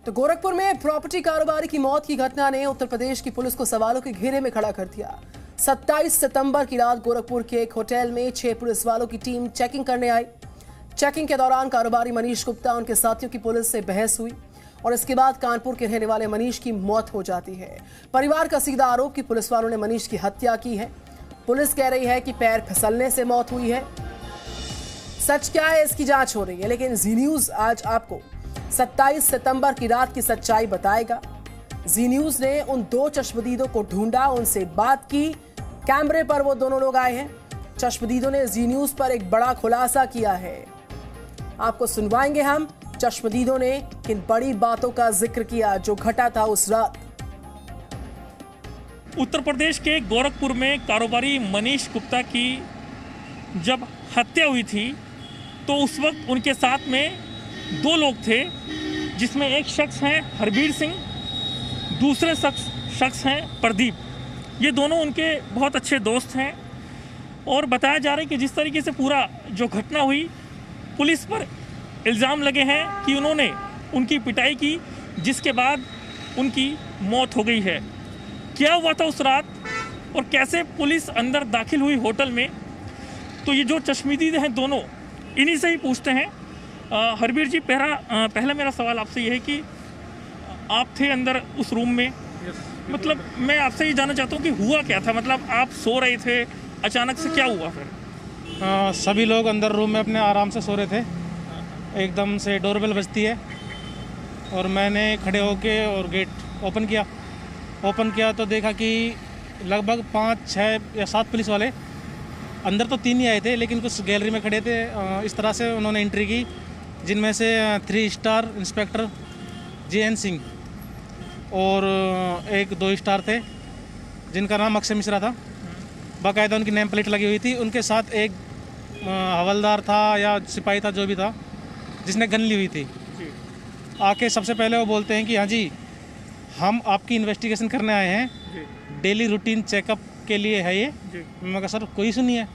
तो गोरखपुर में प्रॉपर्टी कारोबारी की मौत की घटना ने उत्तर प्रदेश की पुलिस को सवालों के घेरे में खड़ा कर दिया। 27 सितंबर की रात गोरखपुर के एक होटल में 6 पुलिस वालों की टीम चेकिंग करने आई। चेकिंग के दौरान कारोबारी मनीष गुप्ता उनके साथियों की पुलिस से बहस हुई और इसके बाद कानपुर के रहने वाले मनीष की मौत हो जाती है। परिवार का सीधा आरोप कि पुलिस वालों ने मनीष की हत्या की है। पुलिस कह रही है कि पैर फिसलने से मौत हुई है। सच क्या है इसकी जांच हो रही है, लेकिन जी न्यूज आज आपको 27 सितंबर की रात की सच्चाई बताएगा। जी न्यूज ने उन 2 चश्मदीदों को ढूंढा, उनसे बात की। कैमरे पर वो दोनों लोग आए हैं। चश्मदीदों ने जी न्यूज पर एक बड़ा खुलासा किया है। आपको सुनवाएंगे हम चश्मदीदों ने किन बड़ी बातों का जिक्र किया जो घटा था उस रात। उत्तर प्रदेश के गोरखपुर में कारोबारी मनीष गुप्ता की जब हत्या हुई थी तो उस वक्त उनके साथ में 2 लोग थे, जिसमें एक शख्स हैं हरबीर सिंह, दूसरे शख्स हैं प्रदीप। ये दोनों उनके बहुत अच्छे दोस्त हैं और बताया जा रहा है कि जिस तरीके से पूरा जो घटना हुई, पुलिस पर इल्ज़ाम लगे हैं कि उन्होंने उनकी पिटाई की, जिसके बाद उनकी मौत हो गई है। क्या हुआ था उस रात और कैसे पुलिस अंदर दाखिल हुई होटल में, तो ये जो चश्मदीद हैं दोनों, इन्हीं से ही पूछते हैं। हरबीर जी, पहला मेरा सवाल आपसे ये है कि आप थे अंदर उस रूम में। मतलब मैं आपसे ये जानना चाहता हूँ कि हुआ क्या था, मतलब आप सो रहे थे, अचानक से क्या हुआ फिर? सभी लोग अंदर रूम में अपने आराम से सो रहे थे। एकदम से डोरबेल बजती है और मैंने खड़े होके और गेट ओपन किया तो देखा कि लगभग 5, 6 या 7 पुलिस वाले, अंदर तो 3 ही आए थे लेकिन कुछ गैलरी में खड़े थे। इस तरह से उन्होंने एंट्री की, जिनमें से 3 स्टार इंस्पेक्टर JN सिंह और एक 2 स्टार थे जिनका नाम अक्षय मिश्रा था। बाकायदा उनकी नेम प्लेट लगी हुई थी। उनके साथ एक हवलदार था या सिपाही था, जो भी था, जिसने गन ली हुई थी। आके सबसे पहले वो बोलते हैं कि हाँ जी, हम आपकी इन्वेस्टिगेशन करने आए हैं, डेली रूटीन चेकअप के लिए है ये। मैं कहा सर कोई इशू नहीं है।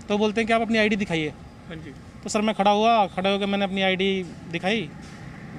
तो बोलते हैं कि आप अपनी आईडी दिखाइए। तो सर मैं खड़े होकर मैंने अपनी आईडी दिखाई।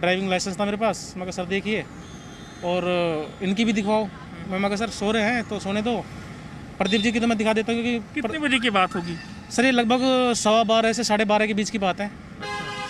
ड्राइविंग लाइसेंस था मेरे पास। मैं कहा सर देखिए, और इनकी भी दिखवाओ। मैं कहा सर सो रहे हैं तो सोने दो। प्रदीप जी की तो मैं दिखा देता हूँ क्योंकि कितने बजे की बात होगी? सर ये लगभग 12:15 से 12:30 के बीच की बात है।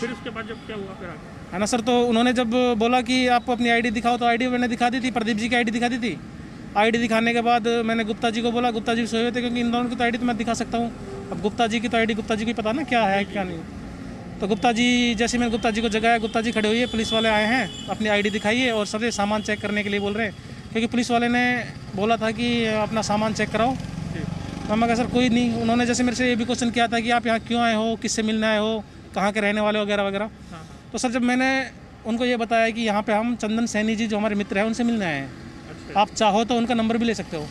फिर उसके बाद जब क्या हुआ फिर आगे? है ना सर, तो उन्होंने जब बोला कि आप अपनी आईडी दिखाओ तो आईडी मैंने दिखा दी थी। प्रदीप जी की आईडी दिखा दी थी। आईडी दिखाने के बाद मैंने गुप्ता जी को बोला, गुप्ता जी सोए हुए थे क्योंकि इन दोनों की तो आईडी तो मैं दिखा सकता हूँ। अब गुप्ता जी की तो आईडी गुप्ता जी को पता ना क्या है क्या नहीं। तो गुप्ता जी, जैसे मैंने गुप्ता जी को जगाया, गुप्ता जी खड़े हुए, पुलिस वाले आए हैं, अपनी आईडी दिखाइए और सर ये सामान चेक करने के लिए बोल रहे हैं, क्योंकि पुलिस वाले ने बोला था कि अपना सामान चेक कराओ। मैं कहा सर कोई नहीं। उन्होंने जैसे मेरे से ये भी क्वेश्चन किया था कि आप यहाँ क्यों आए हो, किससे मिलने आए हो, कहाँ के रहने वाले वगैरह वगैरह। तो सर जब मैंने उनको ये बताया कि यहाँ पे हम चंदन सैनी जी जो हमारे मित्र हैं उनसे मिलने आए हैं, आप चाहो तो उनका नंबर भी ले सकते हो।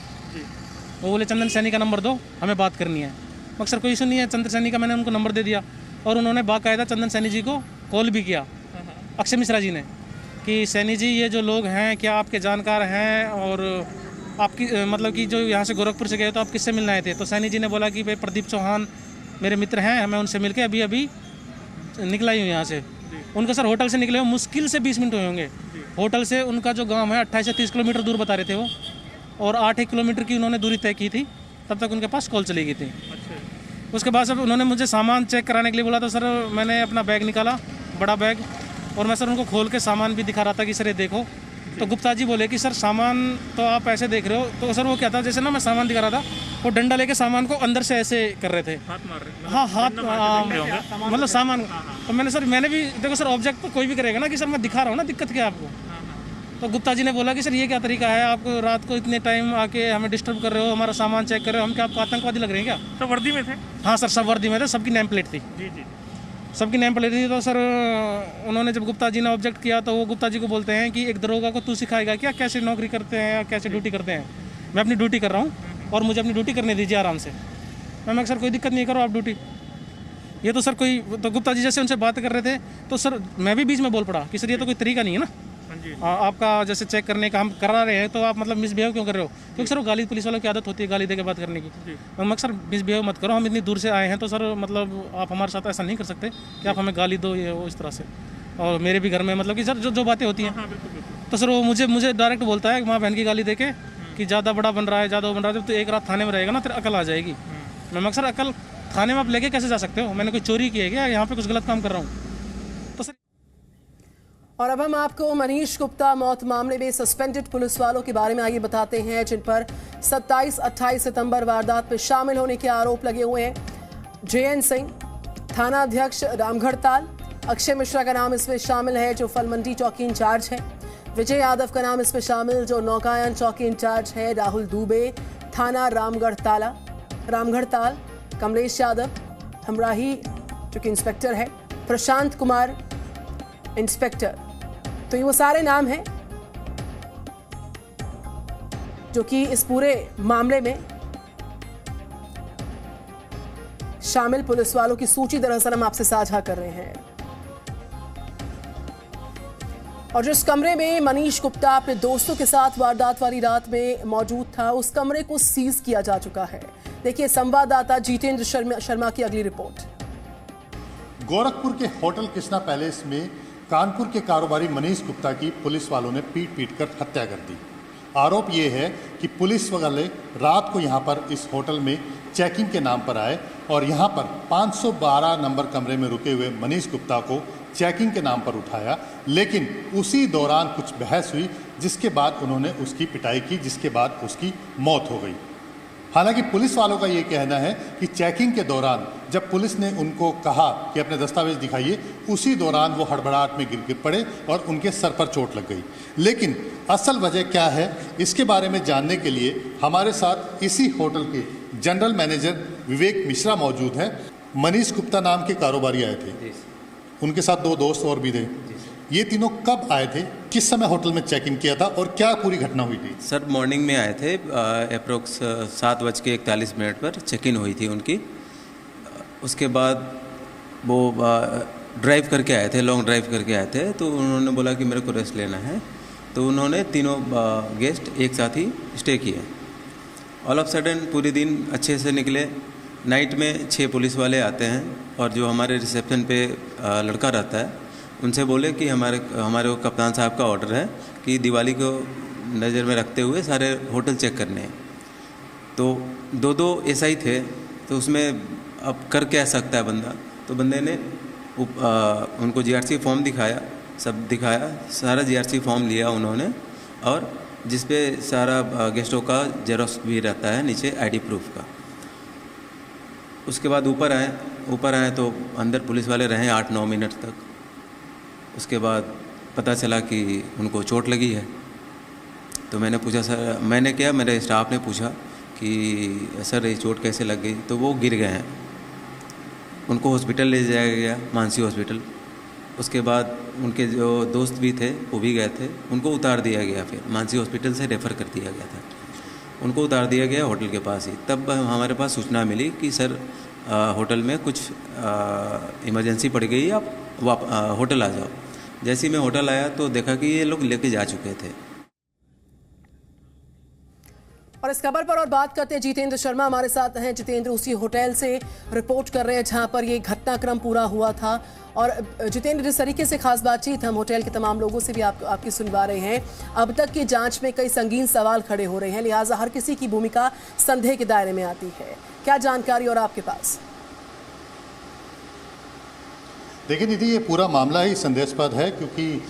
वो बोले चंदन सैनी का नंबर दो, हमें बात करनी है। मगर सर कोई इशू नहीं है। चंदन सैनी का मैंने उनको नंबर दे दिया और उन्होंने बाकायदा चंदन सैनी जी को कॉल भी किया, अक्षय मिश्रा जी ने, कि सैनी जी ये जो लोग हैं क्या आपके जानकार हैं, और आपकी मतलब कि जो यहाँ से गोरखपुर से गए तो आप किससे मिलने आए थे। तो सैनी जी ने बोला कि भाई प्रदीप चौहान मेरे मित्र हैं, मैं उनसे मिलके अभी निकला ही हूँ यहाँ से। उनका सर होटल से निकले हुए मुश्किल से 20 मिनट हुए होंगे। होटल से उनका जो गांव है 28 से 30 किलोमीटर दूर बता रहे थे वो, और 8 किलोमीटर की उन्होंने दूरी तय की थी। तब तक उनके पास कॉल चली गई थी। उसके बाद सर उन्होंने मुझे सामान चेक कराने के लिए बोला। तो सर मैंने अपना बैग निकाला, बड़ा बैग, और मैं सर उनको खोल के सामान भी दिखा रहा था कि सर ये देखो। तो गुप्ता जी बोले कि सर सामान तो आप ऐसे देख रहे हो। तो सर वो क्या था, जैसे ना मैं सामान दिखा रहा था, वो डंडा लेके सामान को अंदर से ऐसे कर रहे थे, हाथ मार रहे? हाँ हाथ, मतलब सामान। तो मैंने भी देखो सर, ऑब्जेक्ट तो कोई भी करेगा ना कि सर मैं दिखा रहा हूँ ना, दिक्कत क्या है आपको। तो गुप्ता जी ने बोला कि सर ये क्या तरीका है, आप रात को इतने टाइम आके हमें डिस्टर्ब कर रहे हो, हमारा सामान चेक कर रहे हो, हम क्या आपको आतंकवादी लग रहे हैं क्या? तो वर्दी में थे? हाँ सर, सब वर्दी में थे, सबकी नेम प्लेट थी। जी। सबकी नेम प्लेट थी। तो सर उन्होंने जब गुप्ता जी ने ऑब्जेक्ट किया तो वो गुप्ता जी को बोलते हैं कि एक दरोगा को तू सिखाएगा क्या कैसे नौकरी करते हैं या कैसे ड्यूटी करते हैं। मैं अपनी ड्यूटी कर रहा हूँ और मुझे अपनी ड्यूटी करने दीजिए आराम से। मैं सर कोई दिक्कत नहीं, करो आप ड्यूटी। ये तो सर कोई, तो गुप्ता जी जैसे उनसे बात कर रहे थे तो सर मैं भी बीच में बोल पड़ा कि सर ये तो कोई तरीका नहीं है ना। आपका जैसे चेक करने का हम करा रहे हैं तो आप मतलब मिसबिहेव क्यों कर रहे हो? क्योंकि सर वो गाली, पुलिस वालों की आदत होती है गाली दे के बात करने की। मैं सर मिसबिहेव मत करो, हम इतनी दूर से आए हैं तो सर मतलब आप हमारे साथ ऐसा नहीं कर सकते कि आप हमें गाली दो, ये वो इस तरह से। और मेरे भी घर में मतलब कि सर जो बातें होती हैं। हाँ बिल्कुल बिल्कुल। तो सर वो मुझे डायरेक्ट बोलता है माँ बहन की गाली देके कि ज़्यादा बड़ा बन रहा है, ज़्यादा बन रहा है, जब तो एक रात थाने में रहेगा ना तेरे अकल आ जाएगी। मैं सर अकल थाने में आप लेके कैसे जा सकते हो? मैंने कोई चोरी की है क्या? यहाँ पे कुछ गलत काम कर रहा हूँ? तो सर और अब हम आपको मनीष गुप्ता मौत मामले में सस्पेंडेड पुलिस वालों के बारे में आगे बताते हैं जिन पर 27-28 सितंबर वारदात में शामिल होने के आरोप लगे हुए हैं। JN सिंह, थाना अध्यक्ष रामगढ़ताल, अक्षय मिश्रा का नाम इसमें शामिल है जो फलमंडी चौकी इंचार्ज है, विजय यादव का नाम इसमें शामिल जो नौकायन चौकी इंचार्ज है, राहुल दुबे थाना रामगढ़ताल, कमलेश यादव हमराही जो कि इंस्पेक्टर है, प्रशांत कुमार इंस्पेक्टर। तो ये वो सारे नाम हैं जो कि इस पूरे मामले में शामिल पुलिस वालों की सूची दरअसल हम आपसे साझा कर रहे हैं। और जिस कमरे में मनीष गुप्ता अपने दोस्तों के साथ वारदात वाली रात में मौजूद था, उस कमरे को सीज किया जा चुका है। देखिए संवाददाता जितेंद्र शर्मा की अगली रिपोर्ट। गोरखपुर के होटल कृष्णा पैलेस में कानपुर के कारोबारी मनीष गुप्ता की पुलिस वालों ने पीट कर हत्या कर दी। आरोप ये है कि पुलिस वाले रात को यहाँ पर इस होटल में चेकिंग के नाम पर आए और यहाँ पर 512 नंबर कमरे में रुके हुए मनीष गुप्ता को चेकिंग के नाम पर उठाया, लेकिन उसी दौरान कुछ बहस हुई जिसके बाद उन्होंने उसकी पिटाई की, जिसके बाद उसकी मौत हो गई। हालांकि पुलिस वालों का ये कहना है कि चेकिंग के दौरान जब पुलिस ने उनको कहा कि अपने दस्तावेज दिखाइए, उसी दौरान वो हड़बड़ाहट में गिर पड़े और उनके सर पर चोट लग गई। लेकिन असल वजह क्या है, इसके बारे में जानने के लिए हमारे साथ इसी होटल के जनरल मैनेजर विवेक मिश्रा मौजूद हैं। मनीष गुप्ता नाम के कारोबारी आए थे, उनके साथ 2 दोस्त और भी थे। ये तीनों कब आए थे, किस समय होटल में चेक इन किया था और क्या पूरी घटना हुई थी? सर मॉर्निंग में आए थे, अप्रोक्स 7:41 पर चेक इन हुई थी उनकी। उसके बाद वो ड्राइव करके आए थे, लॉन्ग ड्राइव करके आए थे, तो उन्होंने बोला कि मेरे को रेस्ट लेना है, तो उन्होंने तीनों गेस्ट एक साथ ही स्टे किए। ऑल ऑफ सडन पूरे दिन अच्छे से निकले। नाइट में 6 पुलिस वाले आते हैं और जो हमारे रिसेप्शन पे लड़का रहता है उनसे बोले कि हमारे कप्तान साहब का ऑर्डर है कि दिवाली को नज़र में रखते हुए सारे होटल चेक करने हैं। तो 2 SI थे, तो उसमें अब कर क्या सकता है बंदा, तो बंदे ने उनको GRC फॉर्म दिखाया, सब दिखाया, सारा GRC फॉर्म लिया उन्होंने, और जिस पे सारा गेस्टों का जेरोक्स भी रहता है नीचे ID प्रूफ का। उसके बाद ऊपर आए तो अंदर पुलिस वाले रहे 8-9 मिनट तक। उसके बाद पता चला कि उनको चोट लगी है। तो मैंने पूछा सर, मेरे स्टाफ ने पूछा कि सर ये चोट कैसे लग गई, तो वो गिर गए हैं। उनको हॉस्पिटल ले जाया गया, मानसी हॉस्पिटल। उसके बाद उनके जो दोस्त भी थे वो भी गए थे, उनको उतार दिया गया, फिर मानसी हॉस्पिटल से रेफ़र कर दिया गया था, उनको उतार दिया गया होटल के पास ही। तब हमारे पास सूचना मिली कि सर होटल में कुछ इमरजेंसी पड़ गई, आप होटल आ जाओ। जैसे ही मैं होटल आया तो देखा कि ये लोग लेके जा चुके थे। और इस खबर पर और बात करते हैं, जितेंद्र शर्मा हमारे साथ हैं। जितेंद्र उसी होटल से रिपोर्ट कर रहे हैं जहां पर ये घटनाक्रम पूरा हुआ था। और जितेंद्र, जिस तरीके से खास बातचीत हम होटल के तमाम लोगों से भी आपकी सुनवा रहे हैं, अब तक की जांच में कई संगीन सवाल खड़े हो रहे हैं, लिहाजा हर किसी की भूमिका संदेह के दायरे में आती है। क्या जानकारी और आपके पास? देखिए निधि, ये पूरा मामला ही संदेहास्पद है, क्योंकि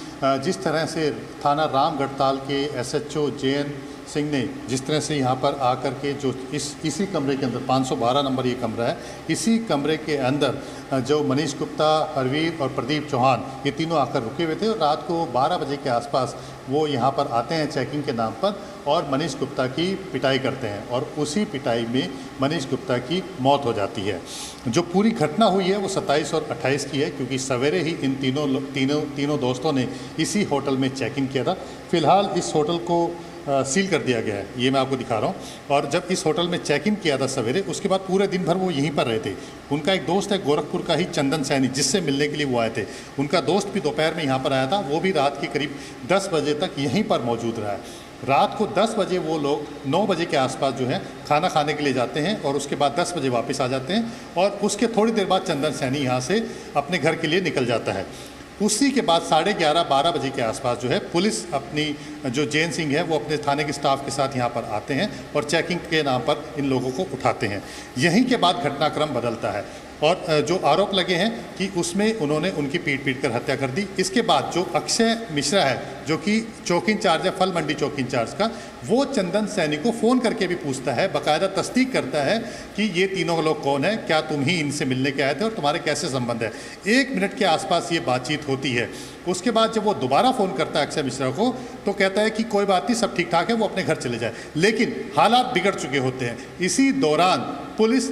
जिस तरह से थाना रामगढ़ताल के SHO JN सिंह ने जिस तरह से यहाँ पर आकर के जो इसी कमरे के अंदर 512 नंबर ये कमरा है, इसी कमरे के अंदर जो मनीष गुप्ता, हरवीर और प्रदीप चौहान ये तीनों आकर रुके हुए थे। और रात को 12 बजे के आसपास वो यहाँ पर आते हैं चेकिंग के नाम पर और मनीष गुप्ता की पिटाई करते हैं, और उसी पिटाई में मनीष गुप्ता की मौत हो जाती है। जो पूरी घटना हुई है वो 27 और 28 की है, क्योंकि सवेरे ही इन तीनों दोस्तों ने इसी होटल में चेकिंग किया था। फिलहाल इस होटल को सील कर दिया गया है, ये मैं आपको दिखा रहा हूँ। और जब इस होटल में चेक इन किया था सवेरे, उसके बाद पूरे दिन भर वो यहीं पर रहे थे। उनका एक दोस्त है गोरखपुर का ही, चंदन सैनी, जिससे मिलने के लिए वो आए थे। उनका दोस्त भी दोपहर में यहाँ पर आया था, वो भी रात के करीब 10 बजे तक यहीं पर मौजूद रहा है। रात को 10 बजे वो लोग 9 बजे के आसपास जो है खाना खाने के लिए जाते हैं और उसके बाद 10 बजे वापस आ जाते हैं। और उसके थोड़ी देर बाद चंदन सैनी यहाँ से अपने घर के लिए निकल जाता है। उसी के बाद 11:30-12 बजे के आसपास जो है पुलिस अपनी जो जैन सिंह है वो अपने थाने के स्टाफ के साथ यहाँ पर आते हैं और चेकिंग के नाम पर इन लोगों को उठाते हैं। यहीं के बाद घटनाक्रम बदलता है और जो आरोप लगे हैं कि उसमें उन्होंने उनकी पीट कर हत्या कर दी। इसके बाद जो अक्षय मिश्रा है जो कि चौकी इंचार्ज है, फल मंडी चौकी इंचार्ज का, वो चंदन सैनी को फ़ोन करके भी पूछता है, बाकायदा तस्दीक करता है कि ये तीनों लोग कौन है, क्या तुम ही इनसे मिलने के आए थे और तुम्हारे कैसे संबंध है। 1 मिनट के आसपास ये बातचीत होती है। उसके बाद जब वो दोबारा फ़ोन करता है अक्षय मिश्रा को तो कहता है कि कोई बात नहीं, सब ठीक ठाक है, वो अपने घर चले जाए। लेकिन हालात बिगड़ चुके होते हैं। इसी दौरान पुलिस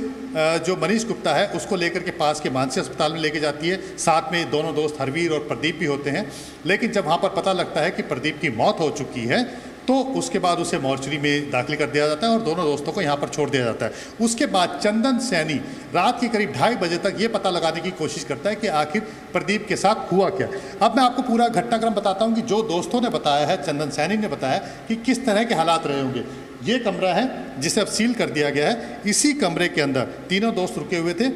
जो मनीष गुप्ता है उसको लेकर के पास के मानसी अस्पताल में लेके जाती है। साथ में दोनों दोस्त हरवीर और प्रदीप भी होते हैं। लेकिन जब वहाँ पर पता लगता है कि प्रदीप की मौत हो चुकी है तो उसके बाद उसे मॉर्चरी में दाखिल कर दिया जाता है और दोनों दोस्तों को यहाँ पर छोड़ दिया जाता है। उसके बाद चंदन सैनी रात के करीब 2:30 बजे तक ये पता लगाने की कोशिश करता है कि आखिर प्रदीप के साथ हुआ क्या। अब मैं आपको पूरा घटनाक्रम बताता हूँ कि जो दोस्तों ने बताया है, चंदन सैनी ने बताया कि किस तरह के हालात रहे होंगे। ये कमरा है जिसे अब सील कर दिया गया है। इसी कमरे के अंदर तीनों दोस्त रुके हुए थे।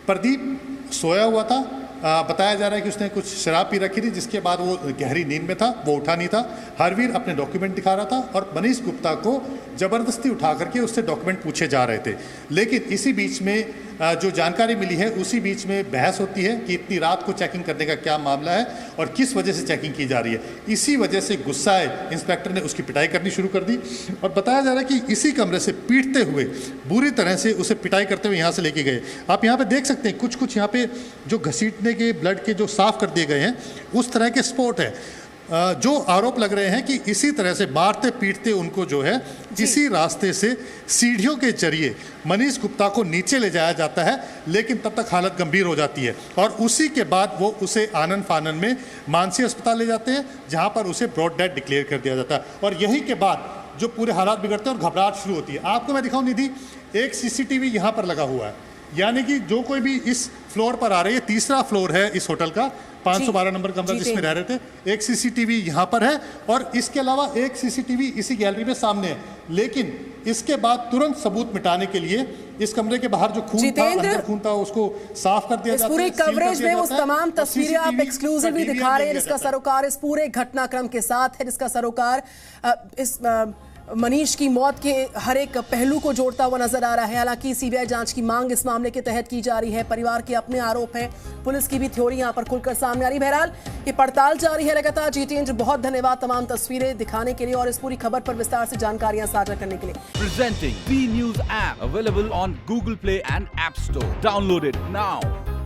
प्रदीप सोया हुआ था। बताया जा रहा है कि उसने कुछ शराब पी रखी थी जिसके बाद वो गहरी नींद में था, वो उठा नहीं था। हरवीर अपने डॉक्यूमेंट दिखा रहा था और मनीष गुप्ता को ज़बरदस्ती उठा करके उससे डॉक्यूमेंट पूछे जा रहे थे। लेकिन इसी बीच में जो जानकारी मिली है उसी बीच में बहस होती है कि इतनी रात को चेकिंग करने का क्या मामला है और किस वजह से चेकिंग की जा रही है। इसी वजह से गुस्साए इंस्पेक्टर ने उसकी पिटाई करनी शुरू कर दी और बताया जा रहा है कि इसी कमरे से पीटते हुए बुरी तरह से उसे पिटाई करते हुए यहाँ से लेके गए। आप यहाँ पे देख सकते हैं कुछ यहाँ पे जो घसीटने के ब्लड के जो साफ कर दिए गए हैं उस तरह के स्पॉट है। जो आरोप लग रहे हैं कि इसी तरह से मारते पीटते उनको जो है इसी रास्ते से सीढ़ियों के जरिए मनीष गुप्ता को नीचे ले जाया जाता है। लेकिन तब तक हालत गंभीर हो जाती है और उसी के बाद वो उसे आनन फानन में मानसी अस्पताल ले जाते हैं जहां पर उसे ब्रॉड डेड डिक्लेयर कर दिया जाता है। और यही के बाद जो पूरे हालात बिगड़ते हैं और घबराहट शुरू होती है। आपको मैं दिखाऊं निधि, एक CCTV यहाँ पर लगा हुआ है, यानी कि जो कोई भी इस फ्लोर पर आ रही है, तीसरा फ्लोर है इस होटल का, 512 नंबर कमरा जिसमें रह रहे थे, एक CCTV यहाँ पर है और इसके अलावा एक CCTV इसी गैलरी में सामने है। लेकिन इसके बाद तुरंत सबूत मिटाने के लिए इस कमरे के बाहर जो खून था, अंदर खून था, उसको साफ कर दिया जाता है। पूरी कवरेज में उस तमाम तस्वीरें आप एक्सक्लूसिवली दिखा रहे हैं जिसका सरोकार इस पूरे घटनाक्रम के साथ है, जिसका सरोकार इस मनीष की मौत के हर एक पहलू को जोड़ता हुआ नजर आ रहा है। हालांकि सीबीआई जांच की मांग इस मामले के तहत की जा रही है। परिवार के अपने आरोप हैं, पुलिस की भी थ्योरी यहां पर खुलकर सामने आ रही है। बहरहाल ये पड़ताल जारी है लगातार। जितेंद्र, बहुत धन्यवाद तमाम तस्वीरें दिखाने के लिए और इस पूरी खबर पर विस्तार से जानकारियां साझा करने के लिए। Presenting B News app available on Google Play and App Store. Download it now.